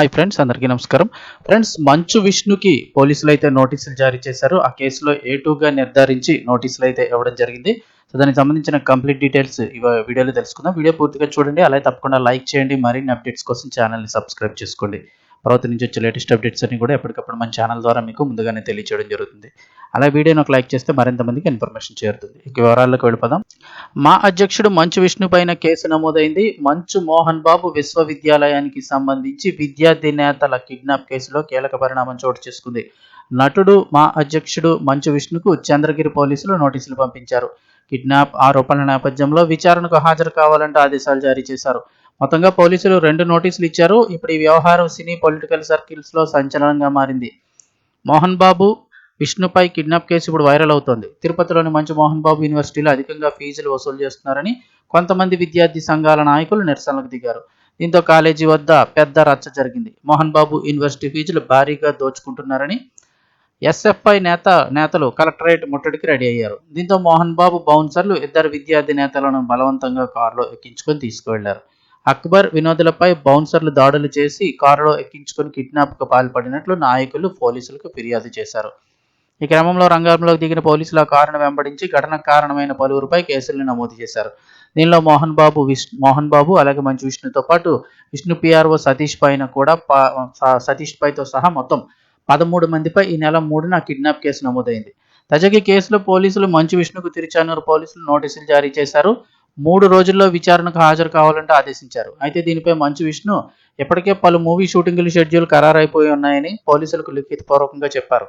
Hi friends, అందరికీ నమస్కారం. Friends, మంచు విష్ణుకి పోలీసులు అయితే నోటీసులు జారీ చేశారు. ఆ కేసులో A2గా నిర్ధారించి నోటీసులు అయితే ఇవ్వడం జరిగింది. సో దానికి సంబంధించిన కంప్లీట్ డీటెయిల్స్ వీడియోలో తెలుసుకుందాం. వీడియో పూర్తిగా చూడండి, అలాగే తప్పకుండా లైక్ చేయండి. మరిన్ని అప్డేట్స్ కోసం ఛానల్ని సబ్స్క్రైబ్ చేసుకోండి. ప్రభుత్వం నుంచి వచ్చే లేటెస్ట్ అప్డేట్స్ అన్ని కూడా ఎప్పటికప్పుడు మన ఛానల్ ద్వారా మీకు ముందుగానే తెలియజేయడం జరుగుతుంది. అలా వీడియోని ఒక లైక్ చేస్తే మరింత మందికి ఇన్ఫర్మేషన్ చేరుతుంది. ఇక వివరాల్లోకి వెళ్ళిపోదాం. మా అధ్యక్షుడు మంచు విష్ణు పైన కేసు నమోదైంది. మంచు మోహన్ బాబు విశ్వవిద్యాలయానికి సంబంధించి విద్యార్థి నేతల కిడ్నాప్ కేసులో కీలక పరిణామం చోటు చేసుకుంది. నటుడు మా అధ్యక్షుడు మంచు విష్ణుకు చంద్రగిరి పోలీసులు నోటీసులు పంపించారు. కిడ్నాప్ ఆరోపణల నేపథ్యంలో విచారణకు హాజరు కావాలంటూ ఆదేశాలు జారీ చేశారు. మొత్తంగా పోలీసులు 2 నోటీసులు ఇచ్చారు. ఇప్పుడు ఈ వ్యవహారం సినీ పొలిటికల్ సర్కిల్స్లో సంచలనంగా మారింది. మోహన్ బాబు విష్ణుపై కిడ్నాప్ కేసు ఇప్పుడు వైరల్ అవుతోంది. తిరుపతిలోని మంచు మోహన్ బాబు యూనివర్సిటీలో అధికంగా ఫీజులు వసూలు చేస్తున్నారని కొంతమంది విద్యార్థి సంఘాల నాయకులు నిరసనలకు దిగారు. దీంతో కాలేజీ వద్ద పెద్ద రచ్చ జరిగింది. మోహన్ బాబు యూనివర్సిటీ ఫీజులు భారీగా దోచుకుంటున్నారని ఎస్ఎఫ్ఐ నేతలు కలెక్టరేట్ ముట్టడికి రెడీ అయ్యారు. దీంతో మోహన్ బాబు బౌన్సర్లు 2 విద్యార్థి నేతలను బలవంతంగా కారులో ఎక్కించుకొని తీసుకువెళ్లారు. అక్బర్, వినోదులపై బౌన్సర్లు దాడులు చేసి కారులో ఎక్కించుకొని కిడ్నాప్కు పాల్పడినట్లు నాయకులు పోలీసులకు ఫిర్యాదు చేశారు. ఈ క్రమంలో రంగంలోకి దిగిన పోలీసులు ఆ కారును వెంబడించి ఘటనకు కారణమైన పలువురిపై కేసులను నమోదు చేశారు. దీనిలో మోహన్ బాబు అలాగే మంచు విష్ణుతో పాటు విష్ణు పిఆర్ఓ సతీష్ పైతో సహా మొత్తం 13 మందిపై ఈ నెల 3న కిడ్నాప్ కేసు నమోదైంది. తాజాగా ఈ కేసులో పోలీసులు మంచు విష్ణుకు తిరుచానూరు పోలీసులు నోటీసులు జారీ చేశారు. 3 రోజుల్లో విచారణకు హాజరు కావాలంటూ ఆదేశించారు. అయితే దీనిపై మంచు విష్ణు ఇప్పటికే పలు మూవీ షూటింగులు షెడ్యూల్ ఖరారైపోయి ఉన్నాయని పోలీసులకు లిఖితపూర్వకంగా చెప్పారు.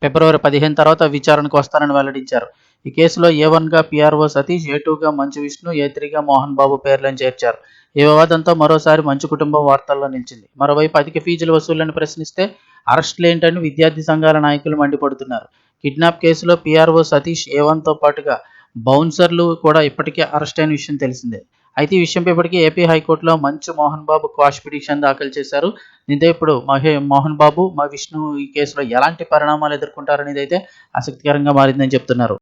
ఫిబ్రవరి 15 తర్వాత విచారణకు వస్తానని వెల్లడించారు. ఈ కేసులో A1గా పిఆర్ఓ సతీష్, A2గా మంచు విష్ణు, A3గా మోహన్ బాబు పేర్లను చేర్చారు. ఈ వివాదంతో మరోసారి మంచు కుటుంబం వార్తల్లో నిలిచింది. మరోవైపు అధిక ఫీజుల వసూళ్లను ప్రశ్నిస్తే అరెస్టులేంటని విద్యార్థి సంఘాల నాయకులు మండిపడుతున్నారు. కిడ్నాప్ కేసులో పిఆర్ఓ సతీష్, A1తో పాటుగా బౌన్సర్లు కూడా ఇప్పటికే అరెస్ట్ అయిన విషయం తెలిసిందే. అయితే ఈ విషయంపై ఇప్పటికే ఏపీ హైకోర్టులో మంచు మోహన్ బాబు క్వాష్ పిటిషన్ దాఖలు చేశారు. దీంతో ఇప్పుడు మోహన్ బాబు, విష్ణు ఈ కేసులో ఎలాంటి పరిణామాలు ఎదుర్కొంటారనేది అయితే ఆసక్తికరంగా మారిందని చెప్తున్నారు.